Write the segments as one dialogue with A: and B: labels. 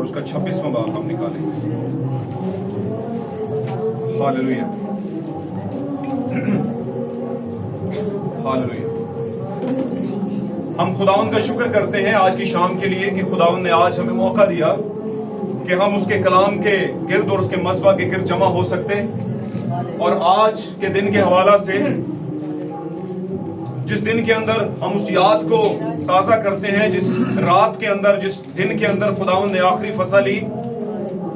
A: اور اس کا 26واں باب ہم نکالیں گے. Hallelujah hallelujah. ہم خداوند کا شکر کرتے ہیں آج کی شام کے لیے کہ خداوند نے آج ہمیں موقع دیا کہ ہم اس کے کلام کے گرد اور اس کے مصباح کے گرد جمع ہو سکتے. اور آج کے دن کے حوالہ سے جس دن کے اندر ہم اس یاد کو تازہ کرتے ہیں، جس رات کے اندر، جس دن کے اندر خداوند نے آخری فصح لی،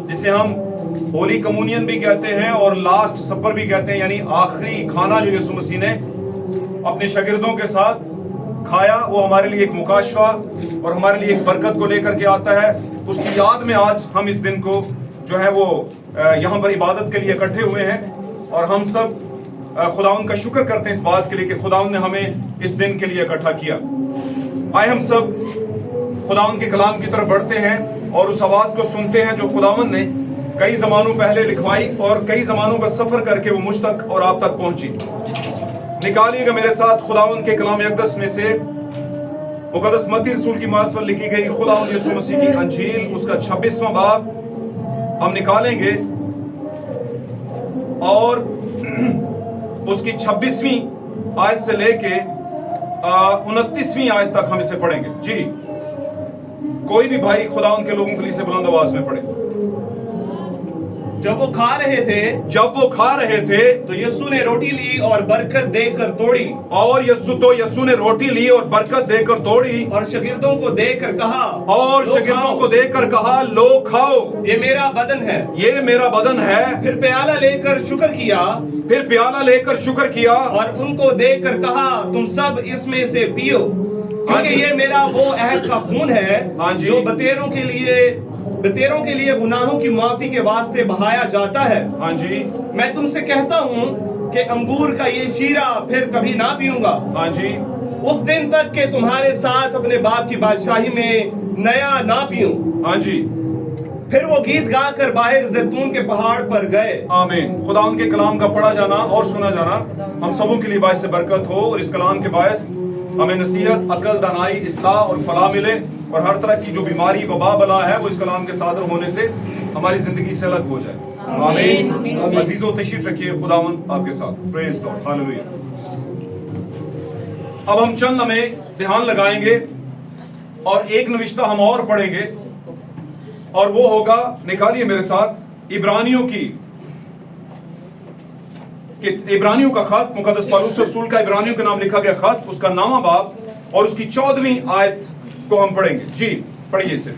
A: جسے ہم ہولی کمونین بھی کہتے ہیں اور لاسٹ سپر بھی کہتے ہیں، یعنی آخری کھانا جو یسوع مسیح نے اپنے شاگردوں کے ساتھ کھایا، وہ ہمارے لیے ایک مکاشفہ اور ہمارے لیے ایک برکت کو لے کر کے آتا ہے. اس کی یاد میں آج ہم اس دن کو جو ہے وہ یہاں پر عبادت کے لیے اکٹھے ہوئے ہیں، اور ہم سب خداوند کا شکر کرتے ہیں اس بات کے لیے کہ خداوند نے ہمیں اس دن کے لیے اکٹھا کیا. آئے ہم سب خداوند کے کلام کی طرف بڑھتے ہیں اور اس آواز کو سنتے ہیں جو خداوند نے کئی زمانوں پہلے لکھوائی اور کئی زمانوں کا سفر کر کے وہ مجھ تک اور آپ تک پہنچی. نکالیے گا میرے ساتھ خداوند کے کلام اقدس میں سے مقدس متی رسول کی معرفت لکھی گئی خداوند یسوع مسیح کی انجیل، اس کا 26واں باب ہم نکالیں گے اور اس کی 26ویں آیت سے لے کے 29ویں آیت تک ہم اسے پڑھیں گے. جی کوئی بھی بھائی خداوند کے لوگوں کے لیے اسے بلند آواز میں پڑھے.
B: جب وہ کھا رہے تھے تو یسوع نے روٹی لی اور برکت دے کر توڑی،
A: یسوع نے روٹی لی اور برکت دے کر توڑی
B: اور شاگردوں کو دے کر کہا
A: لو کھاؤ،
B: یہ میرا بدن ہے. پھر پیالہ لے کر شکر کیا اور ان کو دے کر کہا تم سب اس میں سے پیو، کیونکہ یہ میرا وہ عہد کا خون ہے جو بتیروں کے لیے گناہوں کی معافی کے واسطے بہایا جاتا ہے.
A: ہاں جی.
B: میں تم سے کہتا ہوں کہ انگور کا یہ شیرہ پھر کبھی نہ پیوں گا،
A: ہاں جی،
B: اس دن تک کہ تمہارے ساتھ اپنے باپ کی بادشاہی میں نیا نہ پیوں.
A: ہاں جی.
B: پھر وہ گیت گا کر باہر زیتون کے پہاڑ پر گئے.
A: آمین. خداوند کے کلام کا پڑھا جانا اور سنا جانا ہم سبوں کے لیے باعث برکت ہو، اور اس کلام کے باعث ہمیں نصیحت، عقل، دانائی، اصلاح اور فلاح ملے، اور ہر طرح کی جو بیماری، وبا، بلا ہے وہ اس کلام کے صادر ہونے سے ہماری زندگی سے الگ ہو جائے. آمین. عزیزو تشریف رکھیے، خداوند آپ کے ساتھ. پریز گاڈ. ہاللویا. اب ہم چند لمحے دھیان لگائیں گے اور ایک نوشتہ ہم اور پڑھیں گے، اور وہ ہوگا، نکالیے میرے ساتھ عبرانیوں کا خط، مقدس پالوس رسول کا عبرانیوں کے نام لکھا گیا خط، اس کا 9واں باب اور اس کی 14ویں آیت کو ہم پڑھیں گے. جی پڑھیے اسے.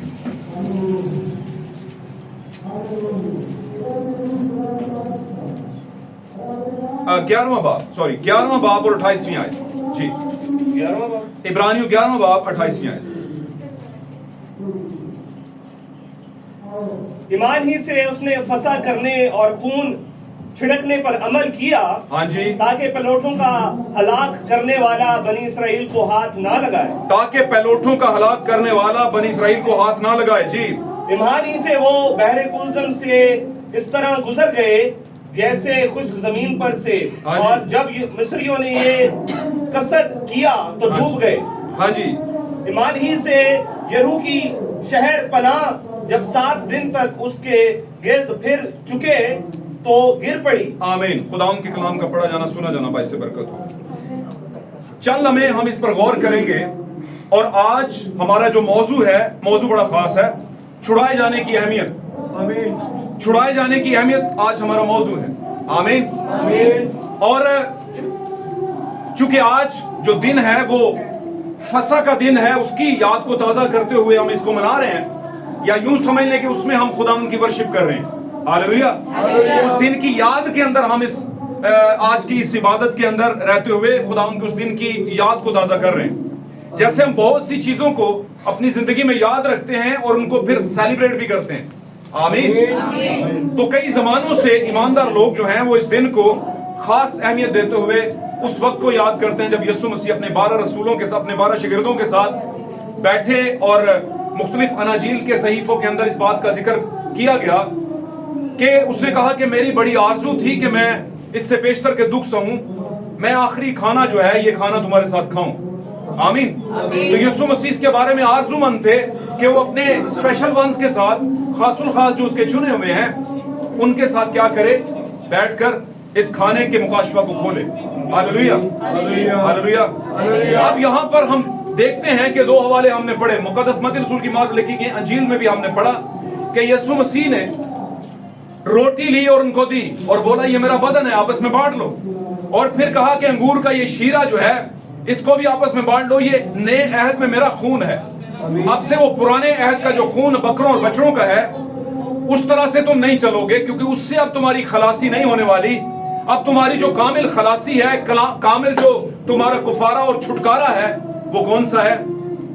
A: 11واں باب اور 28ویں آیت. جی
B: 11واں باب
A: عبرانیوں 11واں باب 28ویں آیت.
B: ایمان ہی سے اس نے فسح کرنے اور خون چھڑکنے پر عمل کیا،
A: ہاں جی،
B: تاکہ پلوٹوں کا ہلاک کرنے والا بنی اسرائیل کو ہاتھ نہ لگائے. جی
A: ایمان
B: ہی سے وہ بحر کلثم سے اس طرح گزر گئے جیسے خشک زمین پر سے، اور جب مصریوں نے یہ قصد کیا تو ڈوب گئے.
A: ہاں جی.
B: ایمان ہی سے یریحو کی شہر پناہ جب 7 دن تک اس کے گرد پھر چکے تو گر پڑی.
A: آمین. خداوند کے کلام کا پڑھا جانا سنا جانا باعث برکت ہو. چند لمحے ہم اس پر غور کریں گے، اور آج ہمارا جو موضوع ہے، موضوع بڑا خاص ہے، چھڑائے جانے کی اہمیت. آمین. چھڑائے جانے کی اہمیت آج ہمارا موضوع ہے. آمین. آمین. اور چونکہ آج جو دن ہے وہ فسح کا دن ہے، اس کی یاد کو تازہ کرتے ہوئے ہم اس کو منا رہے ہیں، یا یوں سمجھ لیں کہ اس میں ہم خداوند کی ورشپ کر رہے ہیں. ہاللویا. اس دن کی یاد کے اندر ہم آج کی اس عبادت کے اندر رہتے ہوئے خداوند کے اس دن کی یاد کو تازہ کر رہے ہیں. جیسے ہم بہت سی چیزوں کو اپنی زندگی میں یاد رکھتے ہیں اور ان کو پھر سیلیبریٹ بھی کرتے ہیں. آمین. تو کئی زمانوں سے ایماندار لوگ جو ہیں وہ اس دن کو خاص اہمیت دیتے ہوئے اس وقت کو یاد کرتے ہیں جب یسوع مسیح اپنے 12 رسولوں کے ساتھ، اپنے 12 شاگردوں کے ساتھ بیٹھے، اور مختلف اناجیل کے صحیفوں کے اندر اس بات کا ذکر کیا گیا کہ اس نے کہا کہ میری بڑی آرزو تھی کہ میں اس سے بیشتر کے دکھ سہوں، میں آخری کھانا جو ہے یہ کھانا تمہارے ساتھ کھاؤں. آمین. تو یسوع مسیح اس کے بارے میں آرزو مند تھے कि वो अपने स्पेशल वंस के साथ खासुल खास जो उसके चुने हुए हैं उनके साथ क्या करे, बैठकर इस खाने के मुकाशफा को खोले। Hallelujah hallelujah. अब यहाँ पर हम देखते हैं कि दो हवाले हमने पढ़े, मुकद्दस मत्ती रसूल की मौत लिखी गई अंजील में भी हमने पढ़ा कि यीशु मसीह ने रोटी ली और उनको दी और बोला ये मेरा बदन है, आपस में बांट लो। और फिर कहा कि अंगूर का ये शीरा जो है इसको भी आपस में बांट लो, ये नए अहद में मेरा खून है। अब से वो पुराने अहद का जो खून बकरों और बछड़ों का है उस तरह से तुम नहीं चलोगे, क्योंकि उससे अब तुम्हारी खलासी नहीं होने वाली। अब तुम्हारी जो कामिल खलासी है, कामिल जो तुम्हारा कुफारा और छुटकारा है, वो कौन सा है?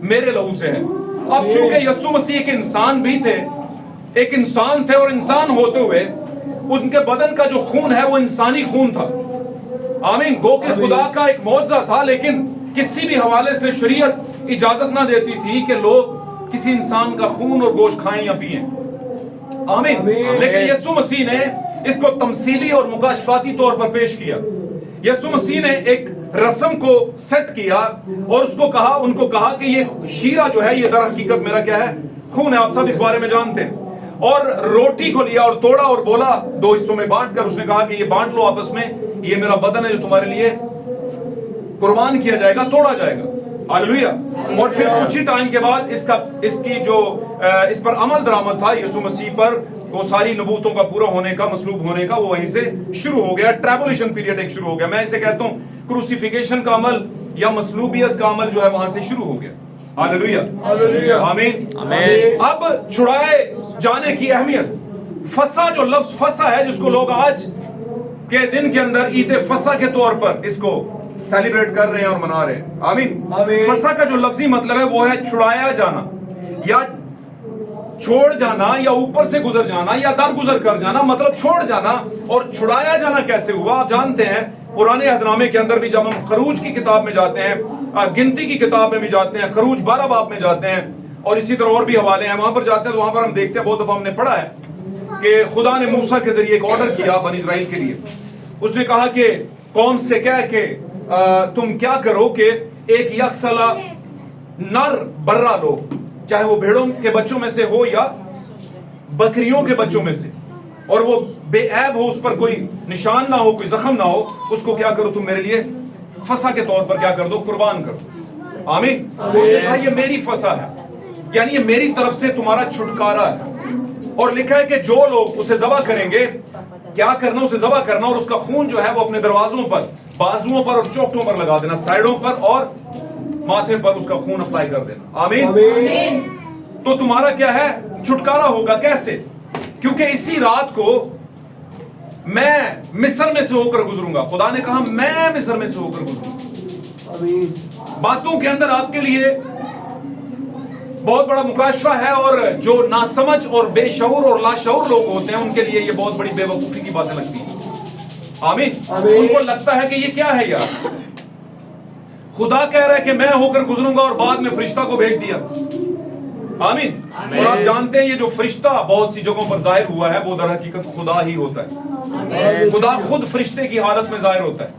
A: मेरे लहू से है। अब चूंकि यीशु मसीह एक इंसान भी थे, एक इंसान थे, और इंसान होते हुए उनके बदन का जो खून है वो इंसानी खून था। आमीन। गो के खुदा का एक मौजज़ा था, लेकिन किसी भी हवाले से शरीयत इजाजत ना देती थी कि लोग किसी इंसान का खून और गोश्त खाएं या पिएं। आमीन। लेकिन यीशु मसीह ने इसको तमसीली और मुकाशफाती तौर पर पेश किया। यीशु मसीह ने एक रस्म को सेट किया और उसको कहा, उनको कहा कि ये शीरा जो है ये दर हकीकत मेरा क्या है? खून है। आप सब इस बारे में जानते हैं। और रोटी को लिया और तोड़ा और बोला, दो हिस्सों में बांट कर उसने कहा कि ये बांट लो आपस में, ये मेरा बदन है जो तुम्हारे लिए कुर्बान किया जाएगा, तोड़ा जाएगा। हालेलुया। और फिर कुछ ही टाइम के बाद इसकी जो इस पर अमल दरामद था यीशु मसीह पर, वो सारी नबूतों का पूरा होने का, मसलूब होने का, वो वहीं से शुरू हो गया। ट्रैबुलेशन पीरियड एक शुरू हो गया। मैं इसे कहता हूं क्रूसिफिकेशन का अमल या मसलूबियत का अमल जो है वहां से शुरू हो गया। हालेलुया हालेलुया आमीन आमीन। अब छुड़ाए जाने की अहमियत, फसा जो लफ्ज फसा है जिसको लोग आज के दिन के अंदर ईद फसा के तौर पर इसको सेलिब्रेट कर रहे हैं और मना रहे हैं। आमीन। फसा का जो लफ्जी मतलब है वो है छुड़ाया जाना या छोड़ जाना या ऊपर से गुजर जाना या दर गुजर कर जाना, मतलब छोड़ जाना। और छुड़ाया जाना कैसे हुआ? आप जानते हैं पुराने अहदनामे के अंदर भी जब हम खरूज की किताब में जाते हैं, गिनती की किताब में भी जाते हैं, खरूज 12 बाब में जाते हैं, और इसी तरह और भी हवाले हैं, वहां पर जाते हैं तो वहां पर हम देखते हैं, बहुत दफा हमने पढ़ा है कि खुदा ने मूसा के जरिए एक ऑर्डर किया बनी इस्राइल के लिए। उसने कहा कि कौम से कह के तुम क्या करो कि एक यकसला नर बर्रा लो, चाहे वो भेड़ों के बच्चों में से हो या बकरियों के बच्चों में से, और वो बेऐब हो, उस पर कोई निशान ना हो, कोई जख्म ना हो, उसको क्या करो तुम मेरे लिए फसा के तौर पर क्या कर दो? कुर्बान कर दो। आमीन। भाई ये मेरी फसा है, यानी ये मेरी तरफ से तुम्हारा छुटकारा है। और लिखा है कि जो लोग उसे ज़बह करेंगे, क्या करना? उसे ज़बह करना और उसका खून जो है वो अपने दरवाजों पर, बाजुओं पर और चौखटों पर लगा देना, साइडों पर और माथे पर उसका खून अप्लाई कर देना। आमीन। तो तुम्हारा क्या है? छुटकारा होगा। कैसे? क्योंकि इसी रात को मैं मिस्र में से होकर गुजरूंगा। खुदा ने कहा मैं मिस्र में से होकर गुजरूंगा। बातों के अंदर आपके लिए बहुत बड़ा मुकाशफा है, और जो नासमझ और बेशऊर और लाशऊर लोग होते हैं उनके लिए ये बहुत बड़ी बेवकूफी की बातें लगती हैं। आमीन। उनको लगता है कि ये क्या है यार, खुदा कह रहा है कि मैं होकर गुजरूंगा और बाद में फरिश्ता को भेज दिया। आमीन। और आप जानते हैं ये जो फरिश्ता बहुत सी जगहों पर जाहिर हुआ है वो दर हकीकत खुदा ही होता है। खुदा खुद फरिश्ते की हालत में जाहिर होता है।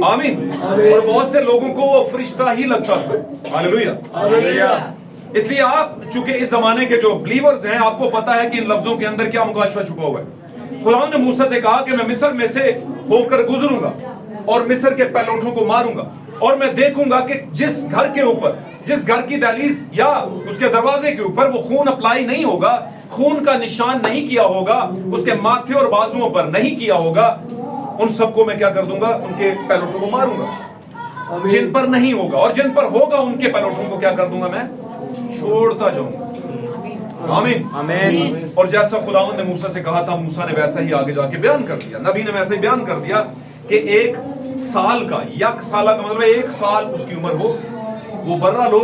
A: आमीन। और बहुत से लोगों को वो फरिश्ता ही लगता था। हालेलुया। इसलिए आप चूंकि इस जमाने के जो बिलीवर्स हैं, आपको पता है कि इन लफ्जों के अंदर क्या मुकाशफा छुपा हुआ है। खुदा ने मूसा से कहा कि मैं मिस्र में से होकर गुजरूंगा और मिस्र के पैलोठों को मारूंगा, और मैं देखूंगा कि जिस घर के ऊपर, जिस घर की दहलीज या उसके दरवाजे के ऊपर वो खून अप्लाई नहीं होगा, खून का निशान नहीं किया होगा, उसके माथे और बाजुओं पर नहीं किया होगा, उन सबको मैं क्या कर दूंगा? उनके पैलोठों को मारूंगा। जिन पर नहीं होगा और जिन पर होगा उनके पैलोठों को क्या कर दूंगा? मैं छोड़ता जाऊंगा। आमीन आमीन। और जैसा खुदावंद ने मूसा से कहा था, मूसा ने वैसा ही आगे जाके बयान कर दिया, नबी ने वैसे ही बयान कर दिया कि एक साल का, यक साला का मतलब 1 साल उसकी उम्र हो, वो बर्रा लो,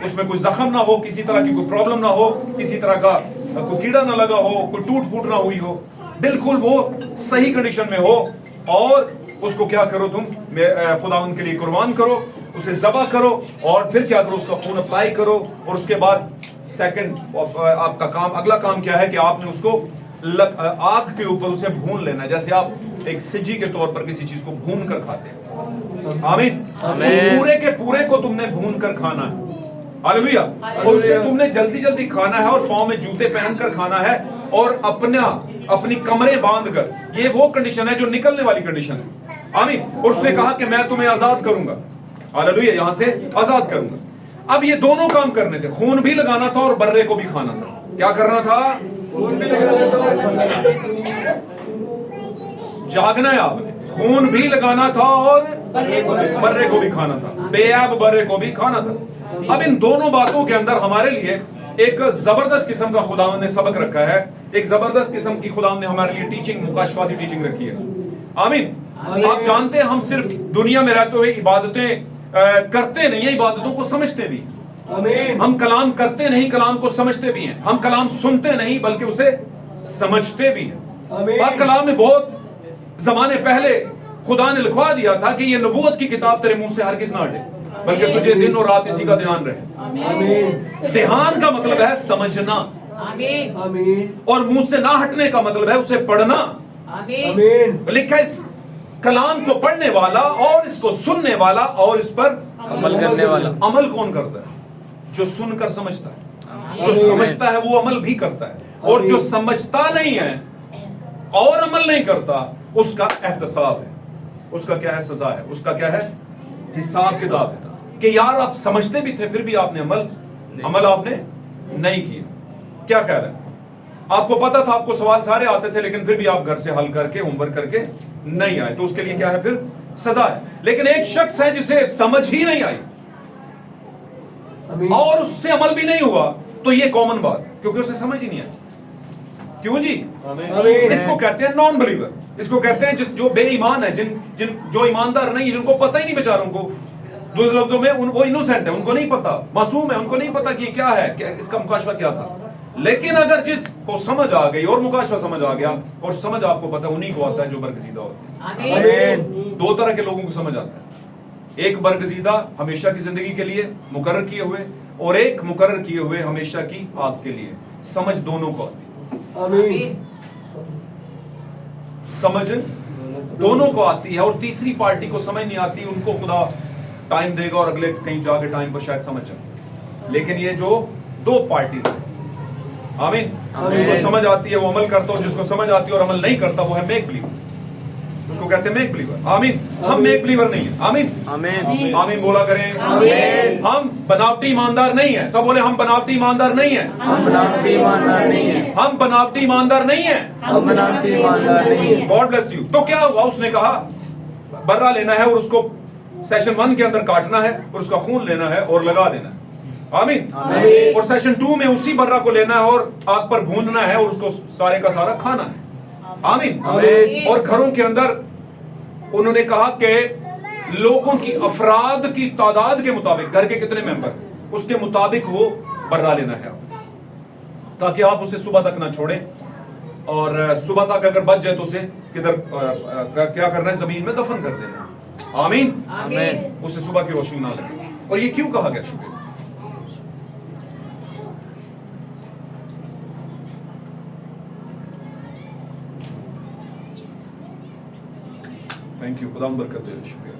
A: उसमें कोई जख्म ना हो, किसी तरह की कोई प्रॉब्लम ना हो, किसी तरह का कोई कीड़ा ना लगा हो, कोई टूट फूट ना हुई हो, बिल्कुल वो सही कंडीशन में हो, और उसको क्या करो तुम? खुदावंद के लिए कुर्बान करो, उसे ज़बह करो, और फिर क्या करो? उसका खून अप्लाई करो। और उसके बाद सेकंड आपका काम, अगला काम क्या है कि आपने उसको आग के ऊपर उसे भून लेना है, जैसे आप एक सिजी के तौर पर किसी चीज को भून कर खाते हैं। आमीन। उस पूरे के पूरे को तुमने भून कर खाना है। हालेलुया। और उससे तुमने जल्दी जल्दी खाना है और पाँव में जूते पहनकर खाना है और अपनी कमरें बांध कर। ये वो कंडीशन है जो निकलने वाली कंडीशन है। आमीन। और उसने कहा कि मैं तुम्हें आजाद करूंगा, हालेलुया, यहां से आजाद करूंगा। अब ये दोनों काम करने थे, खून भी लगाना था और बर्रे को भी खाना था। क्या करना था? खून भी लगाना था और खाना था। जागना है आपने, खून भी लगाना था और बर्रे को भी खाना था, बेयाब बर्रे को भी खाना था। अब इन दोनों बातों के अंदर हमारे लिए एक जबरदस्त किस्म का खुदावंद ने सबक रखा है, एक जबरदस्त किस्म की खुदावंद ने हमारे लिए टीचिंग, मुकाशफाती टीचिंग रखी है। आमीन। आप जानते हैं हम सिर्फ दुनिया में रहते हुए इबादतें करते नहीं है, इबादतों को समझते भी। आमीन। हम कलाम करते नहीं, कलाम को समझते भी हैं। हम कलाम सुनते नहीं बल्कि उसे समझते भी हैं। और कलाम में बहुत जमाने पहले खुदा ने लिखवा दिया था कि ये नबूवत की किताब तेरे मुंह से हरगिज ना हटे, बल्कि तुझे दिन और रात इसी का ध्यान रहे। आमीन। ध्यान का मतलब है समझना। आमीन। और मुंह से ना हटने का मतलब है उसे पढ़ना। आमीन। लिखा इस कलाम को पढ़ने वाला और इसको सुनने वाला और इस पर
C: अमल करने वाला।
A: अमल कौन करता है? जो सुनकर समझता है। जो समझता है वो अमल भी करता है, और जो समझता नहीं है और अमल नहीं करता उसका एहतसाब है, उसका क्या है? सजा है, उसका क्या है? हिसाब किताब है कि यार आप समझते भी थे फिर भी आपने अमल आपने नहीं किया। क्या कह रहे हैं? आपको पता था, आपको सवाल सारे आते थे, लेकिन फिर भी आप घर से हल करके होमवर्क करके नहीं आए, तो उसके लिए क्या है? फिर सजा है। लेकिन एक शख्स है जिसे समझ ही नहीं आई और उससे अमल भी नहीं हुआ, तो ये कॉमन बात, क्योंकि उसे समझ ही नहीं आई। क्यों जी? इसको कहते हैं नॉन बिलीवर, इसको कहते हैं जो बेईमान है, जो ईमानदार नहीं है, जिनको पता ही नहीं बेचारों को। दूसरे लफ्जों में वो इनोसेंट है, उनको नहीं पता, मासूम है, उनको नहीं पता कि क्या है, क्या इसका मुकाशवा क्या था। लेकिन अगर जिसको समझ आ गई और मुकाशवा समझ आ गया, और समझ आपको पता है उन्हीं को आता है जो बरगजीदा होते हैं। दो तरह के लोगों को समझ आता है, एक बरगजीदा हमेशा की जिंदगी के लिए मुकर्रर किए हुए, और एक मुकर्रर किए हुए हमेशा की आपके लिए। समझ दोनों को आती है। आमीन। समझ दोनों को आती है, और तीसरी पार्टी को समझ नहीं आती, उनको खुदा टाइम देगा और अगले कहीं जाके टाइम पर शायद समझ जाए। लेकिन ये जो दो पार्टीज है, आमीन, जिसको समझ आती है वो अमल करता है, और जिसको समझ आती है और अमल नहीं करता वो है मेक बिलीवर, उसको कहते हैं मेक बिलीवर। आमीन। हम मेक बिलीवर नहीं है। आमीन। आमीन। आमीन बोला करें। आमीन। हम बनावटी ईमानदार नहीं है। सब बोले हम बनावटी ईमानदार नहीं है।
C: हम बनावटी ईमानदार नहीं है।
A: हम बनावटी ईमानदार नहीं है।
C: हम बनावटी ईमानदार नहीं है।
A: God bless you. तो क्या हुआ? उसने कहा बर्रा लेना है और उसको सेशन 1 के अंदर काटना है और उसका खून लेना है और लगा देना है। आमीन। और सेशन 2 में उसी बर्रा को लेना है और आग पर भूनना है और उसको सारे का सारा खाना है। आमीन। और घरों के अंदर उन्होंने कहा कि लोगों की अफराद की तादाद के मुताबिक, घर के कितने मेंबर, उसके मुताबिक वो बर्रा लेना है, ताकि आप उसे सुबह तक ना छोड़ें, और सुबह तक अगर बच जाए तो उसे किधर क्या करना है? जमीन में दफन कर देना। आमीन।
C: आमीन।
A: उसे सुबह की रोशनी ना लगे। और ये क्यों कहा गया? शुक्र, थैंक यू, खुदा बरकत दे। शुक्रिया।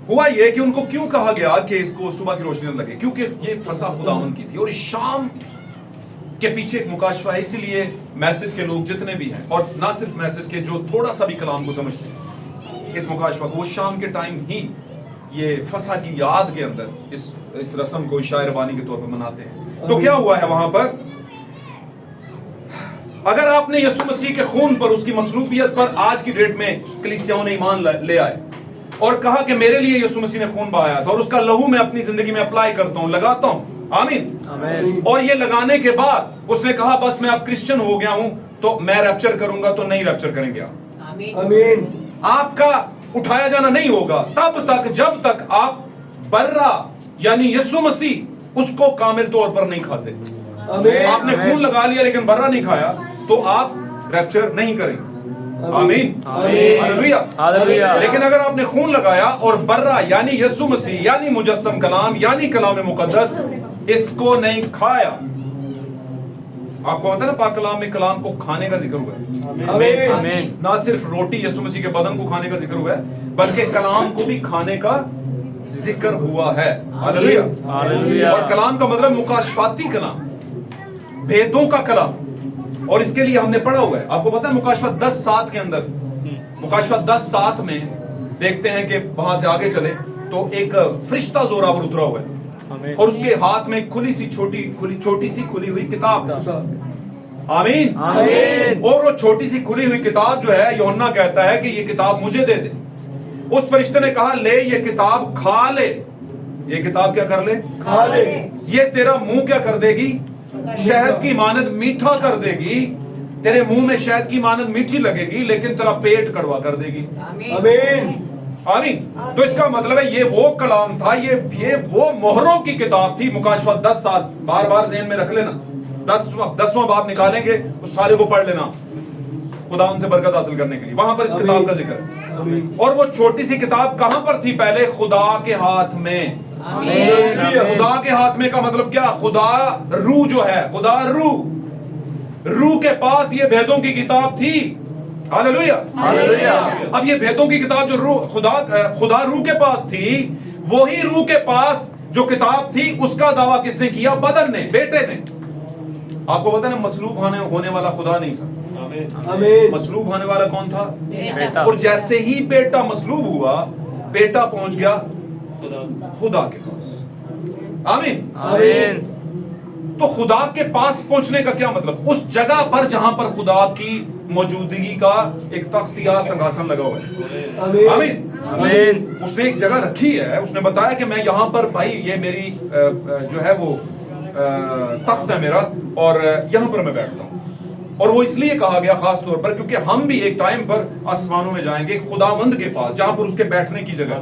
A: हुआ ये कि उनको क्यों कहा गया कि इसको सुबह की रोशनी न लगे? क्योंकि ये फसा खुदावन की थी, और इस शाम के पीछे एक मुकाशफा है। इसीलिए मैसेज के लोग जितने भी हैं, और ना सिर्फ मैसेज के, जो थोड़ा सा भी कलाम को समझते हैं, इस मुकाशफा को वो शाम के टाइम ही ये फसा की याद के अंदर इस रस्म को इशाए रबानी के तौर पर मनाते हैं। तो क्या हुआ है वहां पर? अगर आपने यीशु मसीह के खून पर, उसकी मसलूबियत पर आज की डेट में कलीसियाओं ने ईमान ले आए और कहा कि मेरे लिए यीशु मसीह ने खून बहाया था और उसका लहू मैं अपनी जिंदगी में अप्लाई करता हूं, लगाता हूं। आमीन। और ये लगाने के बाद उसने कहा बस मैं अब क्रिश्चियन हो गया हूं, तो मैं रैप्चर करूंगा, तो नहीं रैप्चर करेंगे आप। आमीन। आपका उठाया जाना नहीं होगा तब तक जब तक आप बर्रा यानी यीशु मसीह उसको कामिल तौर पर नहीं खाते। आपने खून लगा लिया लेकिन बर्रा नहीं खाया तो आप रैप्चर नहीं करेंगे। आमीन। हालेलुया। लेकिन अगर आपने खून लगाया और बर्रा यानी यीशु मसीह यानी मुजस्सम कलाम यानी कलाम मुकद्दस इसको नहीं खाया, आपको पता है ना पाक कलाम में कलाम को खाने का जिक्र हुआ है। ना सिर्फ रोटी यीशु मसीह के बदन को खाने का जिक्र हुआ है, बल्कि कलाम को भी खाने का जिक्र हुआ है। हालेलुया।
C: हालेलुया।
A: और कलाम का मतलब मुकाशफाती कलाम, भेदों का कलाम। और इसके लिए हमने पढ़ा हुआ है, आपको पता है मुकाशफत 10:7 के अंदर, मुकाशफत 10:7 में देखते हैं कि वहां से आगे चले तो एक फरिश्ता जोरावर उतरा हुआ है और उसके हाथ में छोटी सी खुली हुई किताब। आमीन।
C: आमीन।
A: और वो छोटी सी खुली हुई किताब जो है, यूहन्ना कहता है कि ये किताब मुझे दे दे। उस फरिश्ते ने कहा, ले ये किताब खा ले। ये किताब क्या कर ले?
C: खा ले।
A: ये तेरा मुंह क्या कर देगी? शहद की मानद मीठा कर देगी। तेरे मुंह में शहद की मानद मीठी लगेगी, लेकिन तेरा पेट कड़वा कर देगी।
C: आमीन।
A: आमीन। तो इसका मतलब है ये वो कलाम था, ये वो मोहरों की किताब थी। मुकाशफत 10:7 बार बार ज़हन में रख लेना। 10वां बाब निकालेंगे, उस सारे को पढ़ लेना, खुदा उनसे बरकत हासिल करने के लिए। वहां पर इस किताब का जिक्र है। और वो छोटी सी किताब कहां पर थी? पहले खुदा के हाथ में। खुदा के हाथ में का मतलब क्या? खुदा रूह जो है, खुदा रूह के पास ये भेदों की किताब थी। हालेलुया।
C: हालेलुया।
A: अब ये भेदों की किताब जो रूह खुदा रूह के पास थी, वही रूह के पास जो किताब थी, उसका दावा किसने किया? बदन ने, बेटे ने। आपको पता है मसलूब होने वाला खुदा नहीं था।
C: आमीन।
A: मसलूब होने वाला कौन था?
C: बेटा।
A: और जैसे ही बेटा मसलूब हुआ, बेटा पहुंच गया खुदा के पास। आमीन।
C: आमीन।
A: तो खुदा के पास पहुंचने का क्या मतलब? उस जगह पर जहां पर खुदा की मौजूदगी का एक तख्त या सिंहासन लगा हुआ है। आमीन।
C: आमीन।
A: उसने एक जगह रखी है, उसने बताया कि मैं यहां पर, भाई ये मेरी जो है वो तख्त है मेरा, और यहां पर मैं बैठता हूं। और वो इसलिए कहा गया खास तौर पर क्योंकि हम भी एक टाइम पर आसमानों में जाएंगे खुदावंद के पास, जहां पर उसके बैठने की जगह।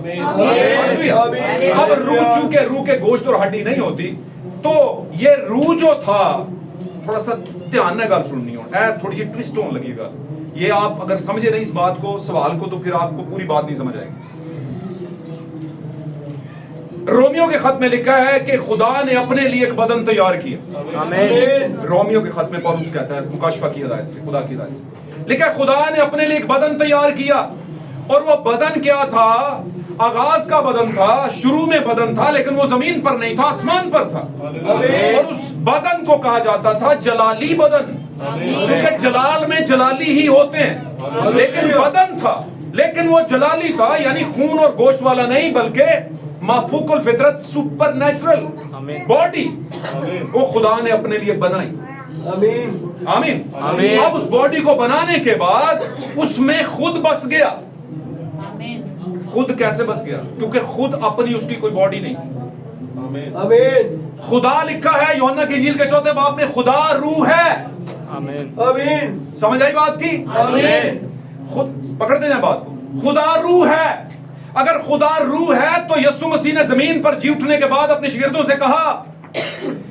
A: अब रूह के गोश्त और हड्डी नहीं होती, तो ये रूह जो था, थोड़ा सा ध्यान में गल सुननी हो, थोड़ी ट्विस्ट होने लगेगा। ये आप अगर समझे नहीं इस बात को, सवाल को, तो फिर आपको पूरी बात नहीं समझ आएगी। रोमियो के खत में लिखा है कि खुदा ने अपने लिए एक बदन तैयार किया।
C: आमीन।
A: रोमियो के खत में पौलुस कहता है, मुकाशफा की हिदायत से, खुदा की हिदायत से लिखा है, खुदा ने अपने लिए एक बदन तैयार किया। और वो बदन क्या था? आगाज का बदन था, शुरू में बदन था, लेकिन वो जमीन पर नहीं था, आसमान पर था। और उस बदन को कहा जाता था जलाली बदन, क्योंकि जलाल में जलाली ही होते हैं। लेकिन बदन था, लेकिन वो जलाली था, यानी खून और गोश्त वाला नहीं, बल्कि माफूकुल फितरत, सुपर नेचुरल बॉडी वो खुदा ने अपने लिए बनाई।
C: आमीन।
A: आमीन।
C: आमीन।
A: अब उस बॉडी को बनाने के बाद उसमें खुद बस गया। खुद कैसे बस गया? क्योंकि खुद अपनी उसकी कोई बॉडी नहीं थी।
C: आमीन।
A: खुदा लिखा है यूहन्ना की इंजील के 4 बाब में, खुदा रूह है।
C: आमीन।
A: आमीन। समझ आई बात की?
C: आमीन।
A: खुद पकड़ते जाए बात को, खुदा रूह है। अगर खुदा रूह है तो यीशु मसीह ने जमीन पर जी उठने के बाद अपने शागिर्दों से कहा,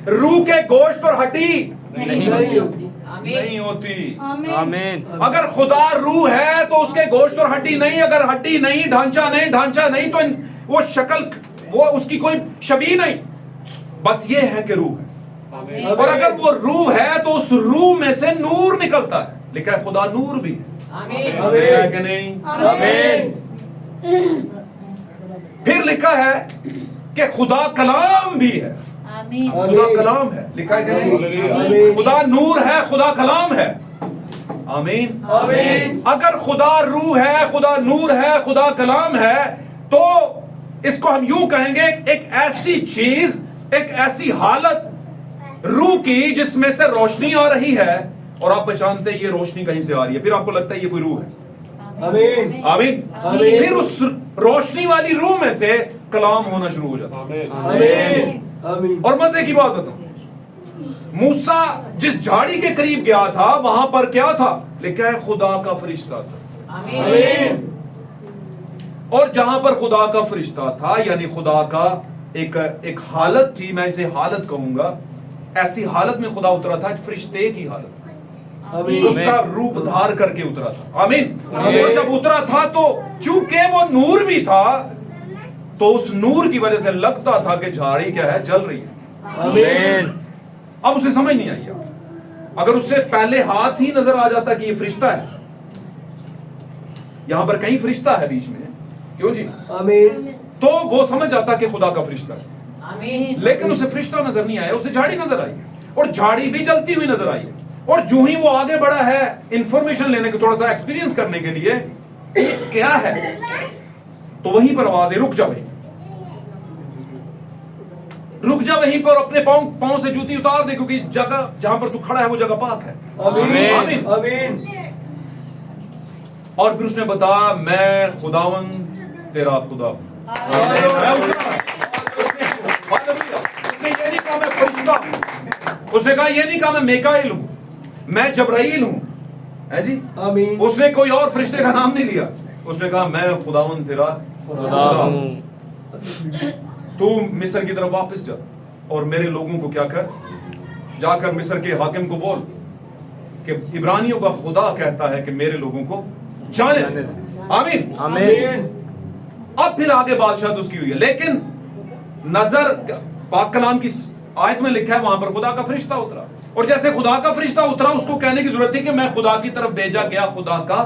A: रूह के गोश्त और हड्डी नहीं होती।
C: आमीन।
A: अगर खुदा रूह है तो उसके गोश्त और हड्डी नहीं। अगर हड्डी नहीं, ढांचा नहीं, तो वो शक्ल, वो उसकी कोई शबीह नहीं। बस ये है कि रूह है। और अगर वो रूह है तो उस रूह में से नूर निकलता है। लिखा है खुदा नूर भी है। है कि नहीं?
C: आमीन।
A: फिर लिखा है कि खुदा कलाम भी है। खुदा कलाम है, लिखा है कि नहीं? खुदा नूर है, खुदा कलाम है। आमीन।
C: आमीन।
A: अगर खुदा रूह है, खुदा नूर है, खुदा कलाम है, तो इसको हम यूं कहेंगे, एक ऐसी चीज, एक ऐसी हालत रूह की जिसमें से रोशनी आ रही है, और आप पहचानते हैं ये रोशनी कहीं से आ रही है, फिर आपको लगता है ये कोई रूह है।
C: आमीन।
A: आमीन।
C: आमीन।
A: फिर उस रोशनी वाली रूह में से कलाम होना शुरू हो जाता है।
C: आमीन। आमीन।
A: और मजे की बात बताऊं, मूसा जिस झाड़ी के करीब गया था, वहां पर क्या था? लिखा है खुदा का फरिश्ता था।
C: आमीन।
A: और जहां पर खुदा का फरिश्ता था, यानी खुदा का एक हालत थी, मैं इसे हालत कहूंगा, ऐसी हालत में खुदा उतरा था, फरिश्ते की हालत,
C: आमीन।
A: उसका रूप धार करके उतरा था। आमीन। और जब उतरा था तो चूंकि वो नूर भी था, तो उस नूर की वजह से लगता था कि झाड़ी क्या है? जल रही है।
C: आमीन।
A: अब उसे समझ नहीं आई। अगर उससे पहले हाथ ही नजर आ जाता कि ये फरिश्ता है, यहां पर कहीं फरिश्ता है बीच में, क्यों जी?
C: आमीन।
A: तो वो समझ जाता कि खुदा का फरिश्ता है,
D: आमीन।
A: लेकिन उसे फरिश्ता नजर नहीं आया, उसे झाड़ी नजर आई और झाड़ी भी जलती हुई नजर आई। और जो ही वो आगे बढ़ा है इंफॉर्मेशन लेने के, थोड़ा सा एक्सपीरियंस करने के लिए क्या है, तो वहीं पर आवाज है, रुक जा भाई, रुक जा वहीं पर, अपने पांव से जूती उतार दे, क्योंकि जगह जहां पर तू खड़ा है वो जगह पाक है।
C: आमीन
A: आमीन।
C: आमीन
A: और फिर उसने बताया, मैं खुदावन तेरा खुदा हूं। मैं उठा। उसने ये नहीं कहा मैं फरिश्ता हूं, उसने कहा ये नहीं कहा मैं मेकाइल हूं, मैं जबराइल हूं, है जी।
C: आमीन
A: उसने कोई और फरिश्ते का नाम नहीं लिया, उसने कहा मैं खुदावन तेरा खुदा हूं। तू मिस्र की तरफ वापस जा और मेरे लोगों को क्या कर, जाकर मिस्र के हाकिम को बोल कि इब्रानियों का खुदा कहता है कि मेरे लोगों को जाने दे। आमीन।
C: आमीन
A: अब फिर आगे बादशाह उसकी हुई है, लेकिन नजर पाक कलाम की आयत में लिखा है वहां पर खुदा का फरिश्ता उतरा, और जैसे खुदा का फरिश्ता उतरा उसको कहने की जरूरत थी कि मैं खुदा की तरफ भेजा गया, खुदा का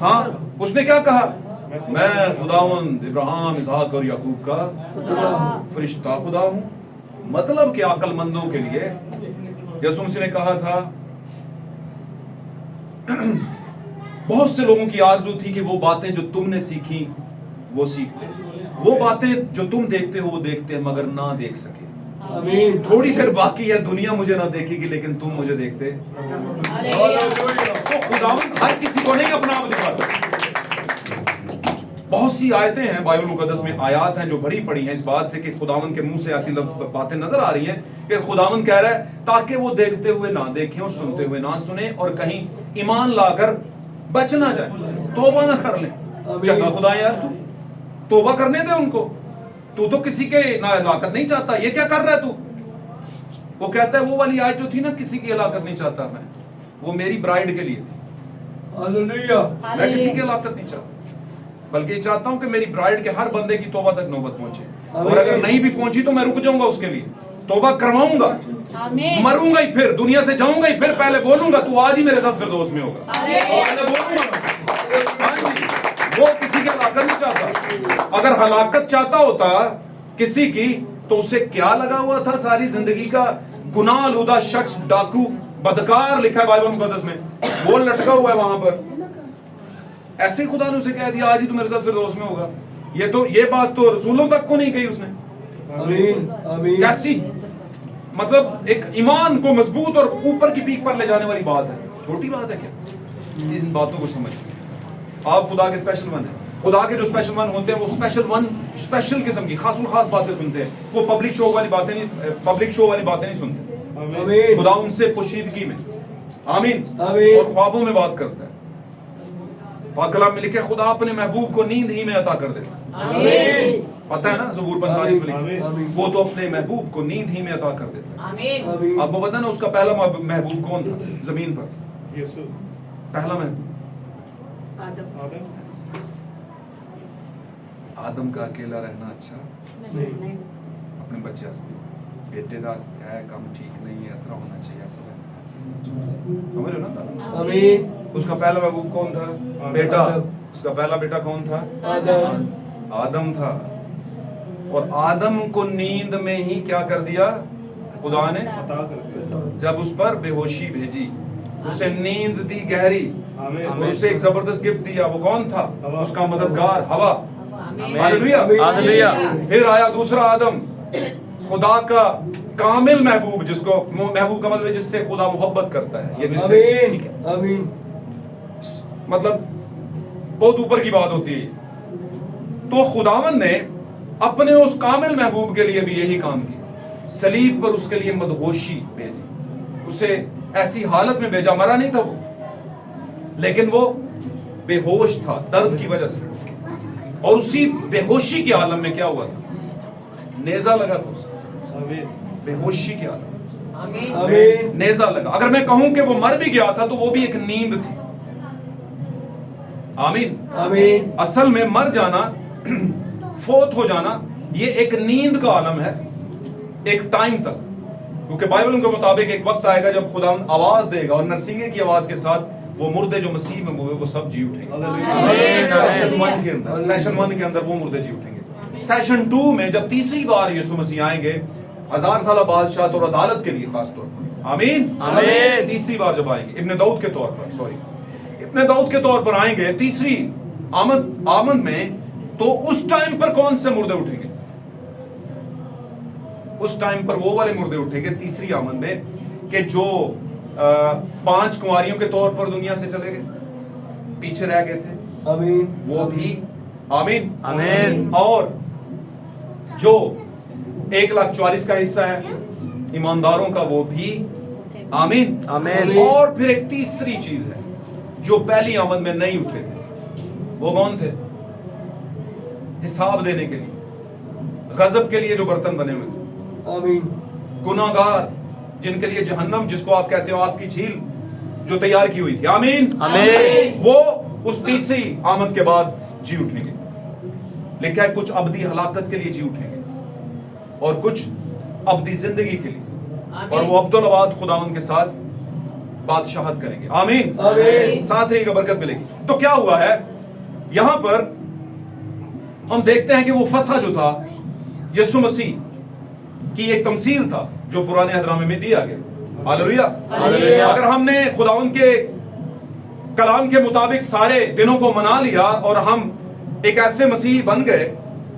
A: हाँ, उसने क्या कहा, मैं खुदावंद इब्राहिम इसहाक और याकूब का फरिश्ता खुदा हूं। मतलब कि अक्लमंदों के लिए यीशु मसीह ने कहा था, बहुत से लोगों की आरज़ू थी कि वो बातें जो तुमने सीखी वो सीखते, वो बातें जो तुम देखते हो वो देखते हैं मगर ना देख सके।
C: आमीन
A: थोड़ी देर बाकी है, दुनिया मुझे ना देखेगी लेकिन तुम मुझे देखते। तो खुदावंद हर किसी को नहीं अपना आप दिखाता। बहुत सी आयतें हैं बाइबल मुकद्दस में, आयात हैं जो भरी पड़ी हैं इस बात से कि खुदावंद के मुंह से ऐसी बातें नजर आ रही हैं कि खुदावंद कह रहा है ताकि वो देखते हुए ना देखें और सुनते हुए ना सुने और कहीं ईमान लाकर बच ना जाए, तौबा ना कर लें। चंगा खुदा यार, तू तौबा करने दे उनको, तू तो किसी के ना हलाकत नहीं चाहता, ये क्या कर रहा है तू। वो कहता है वो वाली आयत जो थी ना, किसी की हलाकत नहीं चाहता मैं, वो मेरी ब्राइड के लिए थी।
C: हालेलुया
A: मैं किसी की हलाकत नहीं चाहता, बल्कि चाहता हूं कि मेरी ब्राइड के हर बंदे की तौबा तक नौबत पहुंचे, और अगर नहीं भी पहुंची तो मैं रुक जाऊंगा उसके लिए, तौबा करवाऊंगा, मरूंगा ही, फिर दुनिया से जाऊंगा ही, फिर पहले बोलूंगा तू आज ही मेरे साथ फिरदौस में होगा, पहले बोलूंगा। हाँ जी, वो किसी की हलाकत नहीं चाहता। अगर हलाकत चाहता होता किसी की तो उसे क्या लगा हुआ था सारी जिंदगी का, गुनाह आलूदा शख्स, डाकू, बदकार लिखा है बाइबल मुकद्दस में, वो लटका हुआ है वहां पर। ऐसे ही खुदा ने उसे कह दिया आज ही तू मेरे साथ फिरदौस में होगा। ये बात तो रसूलों तक को नहीं कही उसने।
C: आमीन आमीन
A: कैसी मतलब एक ईमान को मजबूत और ऊपर की पीक पर ले जाने वाली बात है, छोटी बात है क्या। इन बातों को समझिए, आप खुदा के स्पेशल वन है। खुदा के जो स्पेशल वन होते हैं वो स्पेशल किस्म की खास बातें सुनते हैं, वो पब्लिक शो वाली बातें नहीं सुनते।
C: आमीन
A: खुदा उनसे पोशीदगी में, आमीन,
C: आमीन।
A: और ख्वाबों में बात करता है। पाक कलाम में लिखा है खुदा अपने महबूब को नींद ही में अता कर देता।
D: आमीन
A: पता है ना, ज़बूर 45 में लिखा है,
C: आमीन।
A: वो तो अपने महबूब को नींद ही में अता कर देता है।
D: आमीन
C: आमीन
A: आपको पता है ना उसका पहला महबूब कौन था जमीन पर,
B: यीशु
A: पहला महबूब आदम का अकेला रहना अच्छा,
D: नहीं
A: अपने बच्चे वास्ते बेटे का है काम ठीक नहीं है, ऐसा होना चाहिए, ऐसा होना चाहिए, समझ रहे हो ना।
C: आमीन
A: उसका पहला महबूब कौन था, बेटा। उसका पहला बेटा कौन था, आदम था। और आदम को नींद में ही क्या कर दिया खुदा ने,
B: अता कर दिया।
A: जब उस पर बेहोशी भेजी, उसे नींद दी गहरी,
B: आमीन
A: और उसे एक जबरदस्त गिफ्ट दिया। वो कौन था,
B: हवा।
A: उसका मददगार हवा।
D: आमीन
A: हालेलुया।
C: हालेलुया।
A: फिर आया दूसरा आदम, खुदा का कामिल महबूब, जिसको महबूब का मतलब है जिससे खुदा मोहब्बत करता है, ये जिससे ठीक है,
C: आमीन आमीन
A: मतलब बहुत ऊपर की बात होती है। तो खुदावन ने अपने उस कामिल महबूब के लिए भी यही काम किया, सलीब पर उसके लिए मदहोशी भेजी, उसे ऐसी हालत में भेजा, मरा नहीं था वो, लेकिन वो बेहोश था दर्द की वजह से। और उसी बेहोशी के आलम में क्या हुआ था, नेजा लगा था उसे,
B: आमीन
A: बेहोशी के आलम
D: आमीन
C: आमीन
A: नेजा लगा। अगर मैं कहूं कि वो मर भी गया था तो वो भी एक नींद थी। आमीन।
C: आमीन
A: असल में मर जाना, फोत हो जाना, ये एक नींद का आलम है एक टाइम तक, क्योंकि बाइबल के मुताबिक एक वक्त आएगा जब खुदा आवाज देगा और नरसिंगे की आवाज के साथ वो मुर्दे जो मसीह में हुए वो सब जी उठेंगे।
C: Amen.
A: सेशन 1 के अंदर, सेशन 1 के अंदर वो मुर्दे जी उठेंगे। सेशन 2 में जब तीसरी बार यीशु मसीह आएंगे 1000 साल बादशाह और अदालत के लिए खास तौर पर, आमीन
D: आमीन।
A: तीसरी बार जब आएंगे इब्ने दाऊद के तौर पर, इब्ने दाऊद के तौर पर आएंगे तीसरी आमद में, तो उस टाइम पर कौन से मुर्दे उठेंगे? उस टाइम पर वो वाले मुर्दे उठेंगे तीसरी आमद में कि जो 5 कुंवारियों के तौर पर दुनिया से चले गए, पीछे रह गए थे,
C: आमीन।
A: वो भी, आमीन
D: आमीन।
A: और जो 1,40,000 का हिस्सा है ईमानदारों का, वो भी, आमीन
D: आमीन।
A: और फिर एक तीसरी चीज है जो पहली आमद में नहीं उठे थे, वो कौन थे? हिसाब देने के लिए, गजब के लिए जो बर्तन बने हुए थे,
C: आमीन।
A: गुनाहगार जिनके लिए जहन्नम, जिसको आप कहते हो आपकी झील, जो तैयार की हुई थी, आमीन
D: आमीन।
A: वो उस तीसरी आमद के बाद जी उठेंगे। लिखा है कुछ अब्दी हलाकत के लिए जी उठेंगे और कुछ अब्दी जिंदगी के लिए, और वो अब्दुल अबाद खुदावंद के साथ बादशाहत करेंगे, आमीन
C: आमीन।
A: साथ रहिएगा, बरकत मिलेगी। तो क्या हुआ है यहां पर? हम देखते हैं कि वो फसह जो था यीशु मसीह की एक तमसील था जो पुराने अहदनामे में दिया गया। हालेलुया।
D: हालेलुया।
A: अगर हमने खुदावंद के कलाम के मुताबिक सारे दिनों को मना लिया और हम एक ऐसे मसीही बन गए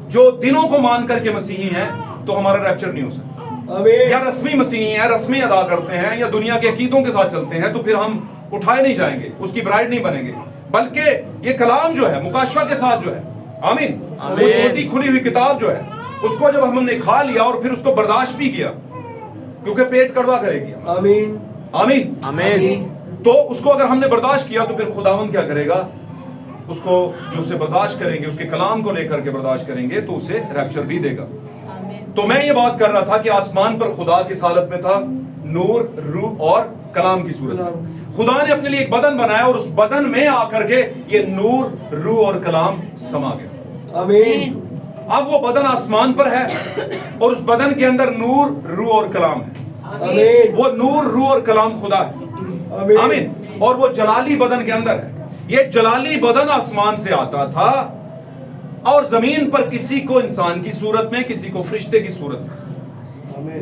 A: जो दिनों को मान करके मसीही हैं, तो हमारा रैप्चर नहीं हो सकता।
C: आमीन।
A: या रस्मी मसीही हैं, रस्मी अदा करते हैं, या दुनिया के अकीदों के साथ चलते हैं, तो फिर हम उठाए नहीं जाएंगे, उसकी ब्राइड नहीं बनेंगे। बल्कि ये कलाम जो है मुकाशफा के साथ जो है, आमीन, वो छोटी खुली हुई किताब जो है, उसको जब हमने खा लिया और फिर उसको बर्दाश्त भी किया, क्योंकि पेट कड़वा करेगी,
C: आमीन।
A: आमीन
D: आमीन।
A: तो उसको अगर हमने बर्दाश्त किया तो फिर खुदावंद क्या करेगा? उसको जो उसे बर्दाश्त करेंगे, उसके कलाम को लेकर के बर्दाश्त करेंगे, तो उसे रैप्चर भी देगा। तो मैं ये बात कर रहा था कि आसमान पर खुदा किस हालत में था? नूर, रूह और कलाम की सूरत में। खुदा ने अपने लिए एक बदन बनाया और उस बदन में आकर के ये नूर, रूह और कलाम समा गया।
C: आमीन।
A: अब वो बदन आसमान पर है और उस बदन के अंदर नूर, रूह और कलाम है।
C: आमीन।
A: वो नूर, रूह और कलाम खुदा है,
C: आमीन।
A: आमीन। और वो जलाली बदन के अंदर है। ये जलाली बदन आसमान से आता था और जमीन पर किसी को इंसान की सूरत में, किसी को फरिश्ते की सूरत में,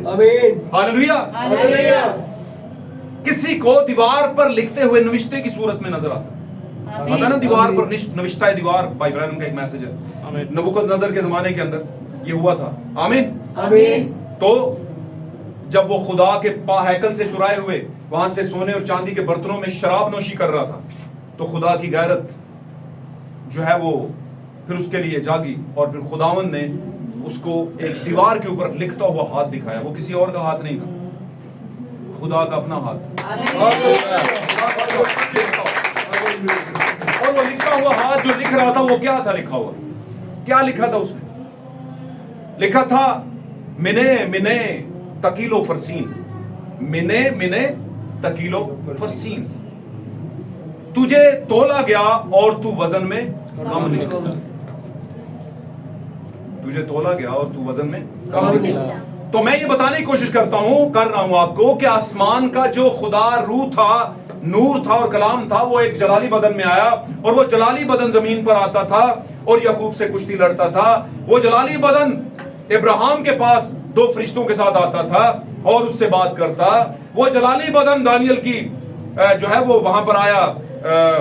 C: आमीन।
A: Hallelujah,
C: hallelujah.
A: किसी को दीवार पर लिखते हुए नविश्ते की सूरत में नजर आता। पता ना दीवार पर नविश्ता है दीवार, भाई इब्राहिम का एक मैसेज है, नबूकदनेस्सर के जमाने के अंदर ये हुआ था, आमीन।
C: आमीन।
A: तो जब वो खुदा के हैकल से चुराए हुए वहां से सोने और चांदी के बर्तनों में शराब नोशी कर रहा था, तो खुदा की गैरत जो है वो फिर उसके लिए जागी और फिर खुदावन ने उसको एक दीवार के ऊपर लिखता हुआ हाथ दिखाया। वो किसी और का हाथ नहीं था, खुदा का अपना हाथ। और वो लिखा हुआ हाथ जो लिख रहा था वो क्या था लिखा हुआ? क्या लिखा था उसने? लिखा था मिने मिने तकीलो फरसीन, मिने मिने तकीलो फरसीन, तुझे तोला गया और तू वजन में कम निकला। तुझे तोला गया और तू वजन में कम निकला। तो मैं ये बताने की कोशिश कर रहा हूं आपको कि आसमान का जो खुदा रूह था, नूर था और कलाम था, वो एक जलाली बदन में आया और वो जलाली बदन जमीन पर आता था और याकूब से कुश्ती लड़ता था। वो जलाली बदन इब्राहिम के पास 2 फरिश्तों के साथ आता था और उससे बात करता। वो जलाली बदन दानियल की जो है वो वहां पर आया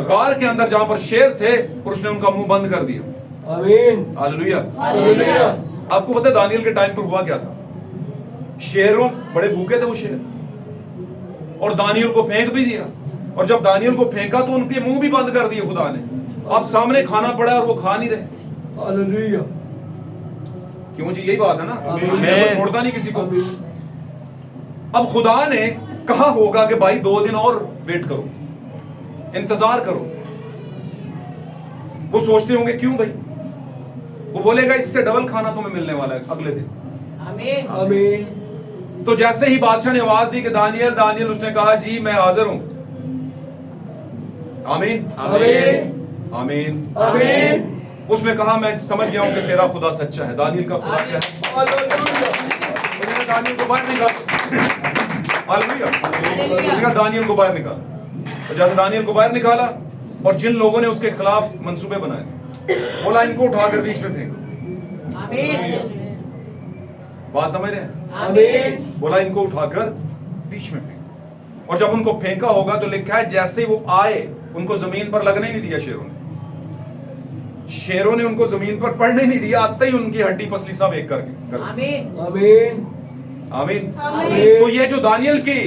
A: गार के अंदर जहां पर शेर थे और उसने उनका मुंह बंद कर दिया।
C: आमीन।
A: हालेलुया।
C: हालेलुया।
A: आपको पता है दानियल के टाइम पर हुआ क्या था? शेरों बड़े भूखे थे वो शेर, और दानियल को फेंक भी दिया, और जब दानियल को फेंका तो उनके मुंह भी बंद कर दिए खुदा ने। अब सामने खाना पड़ा और वो खा नहीं रहे।
C: हालेलुया।
A: क्यों जी? यही बात है ना,
C: आमीन।
A: शेर को छोड़ता नहीं किसी को। अब खुदा ने कहा होगा कि भाई 2 दिन और वेट करो, इंतजार करो। वो सोचते होंगे क्यों भाई? वो बोलेगा इससे डबल खाना तुम्हें मिलने वाला है अगले दिन।
C: आमीन।
A: तो जैसे ही बादशाह ने आवाज दी कि दानियल दानियल, उसने कहा जी मैं हाजिर हूं। आमीन
C: आमीन।
A: आमीन।
C: आमीन।
A: उसने कहा मैं समझ गया हूं कि तेरा खुदा सच्चा है। दानियल का खुदा क्या है?
C: हालेलुया।
A: उसने दानियल को बाहर निकाला। हालेलुया। उसने कहा दानियल को बाहर निकाला। तो जैसे दानियल को बाहर निकाला और जिन लोगों ने उसके खिलाफ मंसूबे बनाए, बोला इनको उठाकर बीच में फेंको।
D: आमीन।
A: बात समझ रहे हैं?
C: आमीन।
A: बोला इनको उठाकर बीच में फेंको। और जब उनको फेंका होगा तो लिखा है जैसे वो आए उनको जमीन पर लगने ही नहीं दिया शेरों ने। शेरों ने उनको जमीन पर पड़ने नहीं दिया, आते ही उनकी हड्डी पसली सब एक करके।
D: आमीन।
C: आमीन।
A: आमीन।
C: आमीन।
A: तो ये जो दानियल की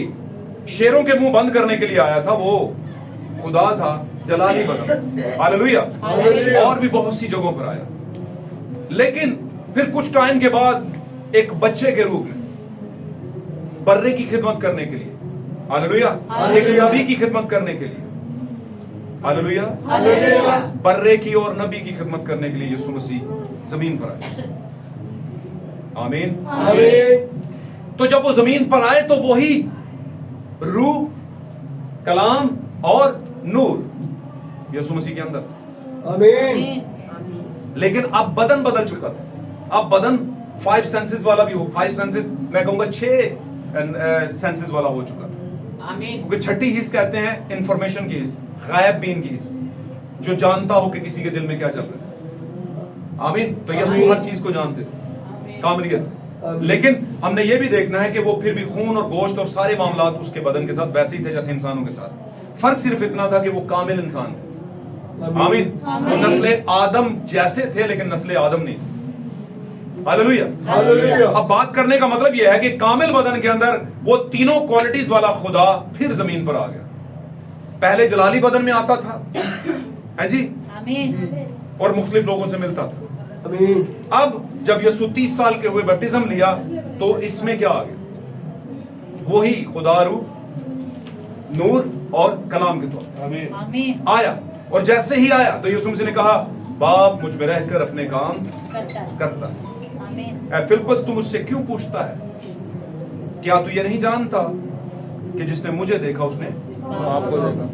A: शेरों के मुंह बंद करने के लिए आया था वो खुदा था, जलाली बदन। हालेलुया।
C: हालेलुया।
A: और भी बहुत सी जगहों पर आया, लेकिन फिर कुछ टाइम के बाद एक बच्चे के रूप में बर्रे की खिदमत करने के लिए, हालेलुया, एक नबी की खिदमत करने के लिए, हालेलुया,
C: हालेलुया।
A: बर्रे की और नबी की खिदमत करने के लिए यीशु मसीह जमीन पर आए। आमीन।
C: आमीन।
A: तो जब वो जमीन पर आए तो वही रूह, कलाम और नूर यीशु मसीह के अंदर था।
C: आमीन।
A: लेकिन अब बदन बदल चुका था। अब बदन 5 सेंसेस वाला भी हो, 5 सेंसेस, मैं कहूंगा 6 सेंसेस वाला हो चुका था।
D: आमीन।
A: क्योंकि छठी हिस्स कहते हैं इंफॉर्मेशन की हिस्स, गायब बीन की हिस्स, जो जानता हो कि किसी के दिल में क्या चल रहा है। आमीन। तो यीशु हर चीज को जानते थे कामरियत से। लेकिन हमने ये भी देखना है कि वो फिर भी खून और गोश्त और सारे मामलात उसके बदन के साथ वैसे ही थे जैसे इंसानों के साथ। फर्क सिर्फ इतना था कि वो कामिल इंसान थे। आमीन। वो नस्ले आदम जैसे थे लेकिन नस्ले आदम नहीं थे। हालेलुया।
C: हालेलुया।
A: अब बात करने का मतलब यह है कि कामिल बदन के अंदर वो तीनों क्वालिटीज वाला खुदा फिर जमीन पर आ गया। पहले जलाली बदन में आता था, है जी,
D: आमीन।
A: और मुख्तलिफ लोगों से मिलता था।
C: आमीन।
A: अब जब यीशु 30 साल के हुए बैप्टिज्म लिया तो इसमें क्या आ गया? वही खुदा रूह, नूर और कलाम के तौर पर
D: आमीन।
A: आया। और जैसे ही आया तो यीशु मसीह ने कहा, बाप मुझ में रहकर अपने काम करता है।
D: आमीन।
A: ऐ फिलिप्पस, तू मुझसे क्यों पूछता है? क्या तू ये नहीं जानता कि जिसने मुझे देखा उसने बाप को देखा?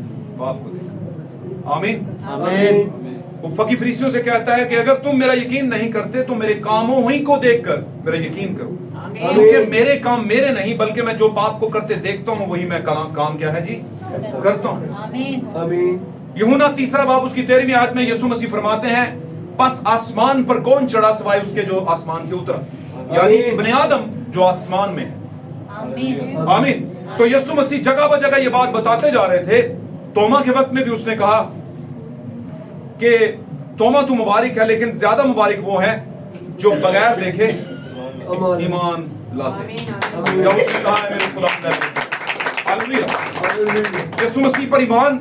A: आमीन।
C: आमीन।
A: वो फकी फरीसियों से कहता है कि अगर तुम मेरा यकीन नहीं करते तो मेरे कामों ही को देखकर मेरा यकीन करो।
D: आमीन।
A: क्योंकि मेरे काम मेरे नहीं बल्कि मैं जो बाप को करते देखता हूं वही मैं काम क्या है जी करता हूं।
D: आमीन।
C: आमीन।
A: यूहन्ना 3 बाब उसकी 13वीं आयत में यीशु मसीह फरमाते हैं, बस आसमान पर कौन चढ़ा सिवाय उसके जो आसमान से उतरा, यानी इब्ने आदम जो आसमान में है।
D: आमीन।
A: आमीन। तो यीशु मसीह जगह ब जगह ये बात बताते जा रहे थे। तोमा के वक्त में भी उसने कहा कि तोमा तू मुबारक है, लेकिन ज्यादा मुबारक वो है जो बगैर देखे ईमान लाते। या उसने कहा है मेरे खुदा ने। हालेलुया। यीशु मसीह पर ईमान,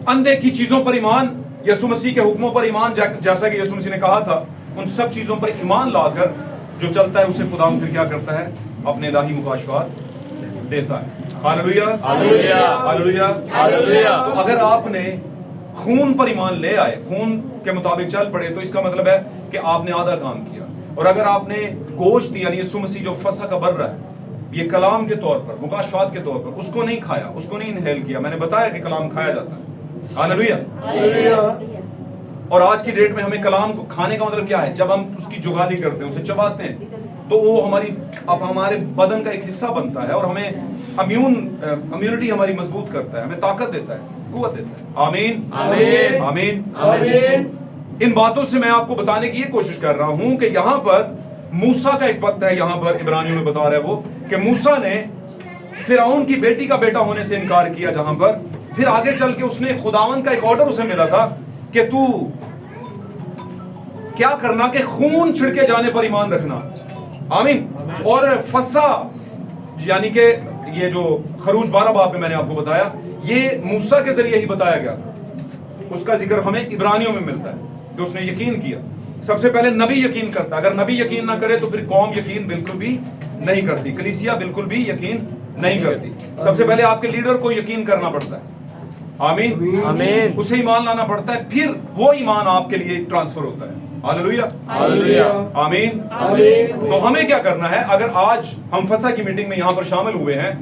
A: अंधे की चीजों पर ईमान, यीशु मसीह के हुक्मों पर ईमान, जैसा कि यीशु मसीह ने कहा था, उन सब चीजों पर ईमान लाकर जो चलता है उसे खुदा फिर क्या करता है? अपने इलाही मुकाशफात देता है। हालेलुया।
E: हालेलुया।
A: हालेलुया।
E: हालेलुया।
A: तो अगर आपने खून पर ईमान ले आए, खून के मुताबिक चल पड़े, तो इसका मतलब है कि आपने आधा काम किया। और अगर आपने गोश्त यानी यीशु मसीह जो फसा का बर्रा है, ये कलाम के तौर पर, मुकाशफात के तौर पर, उसको नहीं खाया, उसको नहीं इनहेल किया। मैंने बताया कि कलाम खाया जाता है। हालेलुया।
C: हालेलुया।
A: और आज की डेट में हमें कलाम को खाने का मतलब क्या है? जब हम उसकी जुगाली करते हैं, उसे चबाते हैं, तो वो हमारे बदन का एक हिस्सा बनता है और हमें इम्यूनिटी हमारी मजबूत करता है, हमें ताकत देता है, कुव्वत देता है। आमीन।
E: आमीन।
A: आमीन।
C: आमीन।
A: इन बातों से मैं आपको बताने की ये कोशिश कर रहा हूं कि यहां पर मूसा का एक वक्त है, यहां पर इब्रानियों में बता रहा है वो कि मूसा ने फिरौन की बेटी का बेटा होने से इनकार किया, जहां पर फिर आगे चल के उसने खुदावन का एक ऑर्डर उसे मिला था कि तू क्या करना कि खून छिड़के जाने पर ईमान रखना। आमीन। और फसा यानी कि ये जो खरूज 12 बाब में मैंने आपको बताया, ये मूसा के जरिए ही बताया गया था। उसका जिक्र हमें इब्रानियों में मिलता है कि उसने यकीन किया। सबसे पहले नबी यकीन करता, अगर नबी यकीन ना करे तो फिर कौम यकीन बिल्कुल भी नहीं करती, कलीसिया बिल्कुल भी यकीन नहीं करती। सबसे पहले आपके लीडर को यकीन करना पड़ता है। आमीन।
E: आमीन।
A: उसे ईमान लाना पड़ता है, फिर वो ईमान आपके लिए ट्रांसफर होता है। हालेलुया।
E: हालेलुया।
A: आमीन।
C: आमीन।
A: तो हमें क्या करना है? अगर आज हम फसा की मीटिंग में यहां पर शामिल हुए हैं,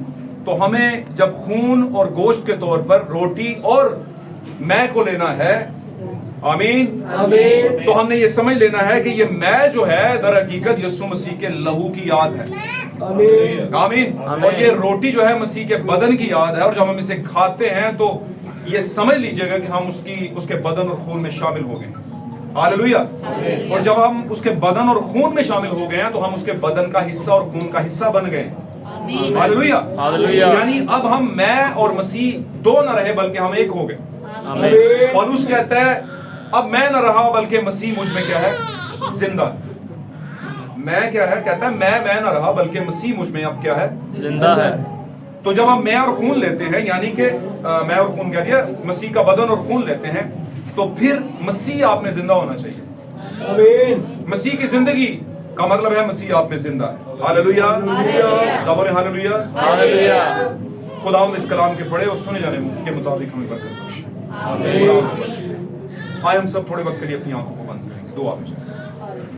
A: तो हमें जब खून और गोश्त के तौर पर रोटी और मैं को लेना है, आमीन।
C: आमीन।
A: तो हमने ये समझ लेना है कि ये मैं जो है दर हकीकत यीशु मसीह के लहू की याद है।
C: आमीन।
A: आमीन। और ये रोटी जो है मसीह के बदन की याद है, और जब हम इसे खाते हैं तो ये समझ लीजिएगा कि हम उसके बदन और खून में शामिल हो गए। हालेलुया। और जब हम उसके बदन और खून में शामिल हो गए हैं तो हम उसके बदन का हिस्सा और खून का हिस्सा बन गए। हालेलुया।
E: हालेलुया।
A: यानी अब हम मैं और मसीह दो न रहे बल्कि हम एक हो गए।
E: आमीन।
A: पौलुस कहता है अब मैं न रहा बल्कि मसीह मुझ में क्या है, जिंदा। मैं क्या है, कहता है मैं न रहा बल्कि मसीह मुझ में अब क्या है,
E: जिंदा है।
A: तो जब हम मैं और खून लेते हैं, यानी कि मैं और खून कह दिया, मसीह का बदन और खून लेते हैं, तो फिर मसीह आप में जिंदा होना चाहिए।
C: आमीन।
A: मसीह की जिंदगी का मतलब है मसीह आप में जिंदा है। हालेलुया। सब बोले हालेलुया।
E: हालेलुया।
A: खुदावंद इस कलाम के पढ़े और सुने जाने के मुताबिक हमें बरकत बख्शे। आए हम सब थोड़े वक्त के लिए अपनी आंखों को बंद करेंगे, दुआ में जाएं।